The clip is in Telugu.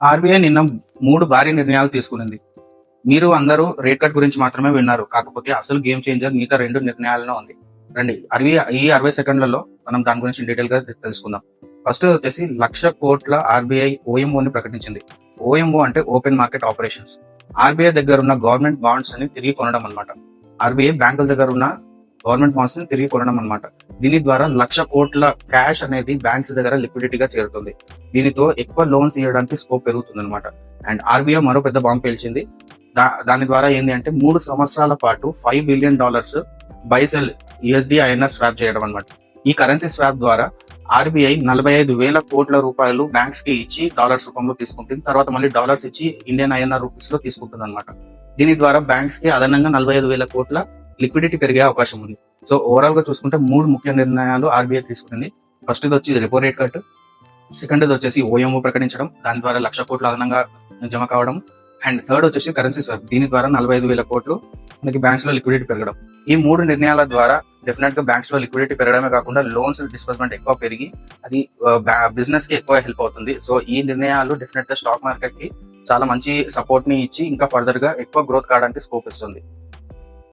ఆర్బీఐ నిన్న 3 భారీ నిర్ణయాలు తీసుకునింది. మీరు అందరూ రేట్ కట్ గురించి మాత్రమే విన్నారు. కాకపోతే అసలు గేమ్ చేంజర్ మిగతా 2 నిర్ణయాలలో ఉంది. రండి ఈ 60 సెకండ్లలో మనం దాని గురించి డీటెయిల్ గా తెలుసుకుందాం. ఫస్ట్ వచ్చేసి 1,00,000 కోట్ల ఆర్బీఐ ఓఎంఓని ప్రకటించింది. ఓఎంఓ అంటే ఓపెన్ మార్కెట్ ఆపరేషన్స్. ఆర్బీఐ దగ్గర ఉన్న గవర్నమెంట్ బాండ్స్ ని తిరిగి కొనడం అనమాట. ఆర్బీఐ బ్యాంకుల దగ్గర ఉన్న గవర్నమెంట్ బాండ్స్ ని తిరిగి కొనడం అనమాట. దీని ద్వారా 1,00,000 కోట్ల క్యాష్ అనేది బ్యాంక్స్ దగ్గర లిక్విడిటీగా చేరుతుంది. దీనితో ఎక్కువ లోన్స్ ఇవ్వడానికి స్కోప్ పెరుగుతుంది అనమాట. అండ్ ఆర్బీఐ మరో పెద్ద బాంబు పేల్చింది. దాని ద్వారా ఏంటి అంటే 3 సంవత్సరాల పాటు $5 billion buy sell USD INR swap చేయడం అనమాట. ఈ కరెన్సీ స్వాప్ ద్వారా ఆర్బీఐ 45,000 కోట్ల రూపాయలు బ్యాంక్స్ కి ఇచ్చి డాలర్స్ రూపంలో తీసుకుంటుంది. తర్వాత మళ్ళీ డాలర్స్ ఇచ్చి ఇండియన్ ఐఎన్ఆర్ రూపీస్ లో తీసుకుంటుంది అనమాట. దీని ద్వారా బ్యాంక్స్ కి అదనంగా 45,000 కోట్ల లిక్విడిటీ పెరిగే అవకాశం ఉంది. సో ఓవరాల్ గా చూసుకుంటే 3 ముఖ్య నిర్ణయాలు ఆర్బీఐ తీసుకుంది. ఫస్ట్ ఇది వచ్చి రెపో రేట్ కట్, సెకండ్ ఇది వచ్చేసి ఓఎంఓ ప్రకటించడం, దాని ద్వారా 1,00,000 కోట్లు అదనంగా జమ కావడం, అండ్ థర్డ్ వచ్చేసి కరెన్సీ స్వాప్, దీని ద్వారా 45,000 కోట్లు మనకి బ్యాంక్స్ లో లిక్విడిటీ పెరగడం. ఈ 3 నిర్ణయాల ద్వారా డెఫినెట్ గా బ్యాంక్స్ లో లిక్విడిటీ పెరగడమే కాకుండా లోన్స్ డిస్బర్స్మెంట్ ఎక్కువ పెరిగి అది బిజినెస్ కి ఎక్కువ హెల్ప్ అవుతుంది. సో ఈ నిర్ణయాలు డెఫినెట్ గా స్టాక్ మార్కెట్ కి చాలా మంచి సపోర్ట్ ని ఇచ్చి ఇంకా ఫర్దర్ గా ఎక్కువ గ్రోత్ కావడానికి స్కోప్ ఇస్తుంది.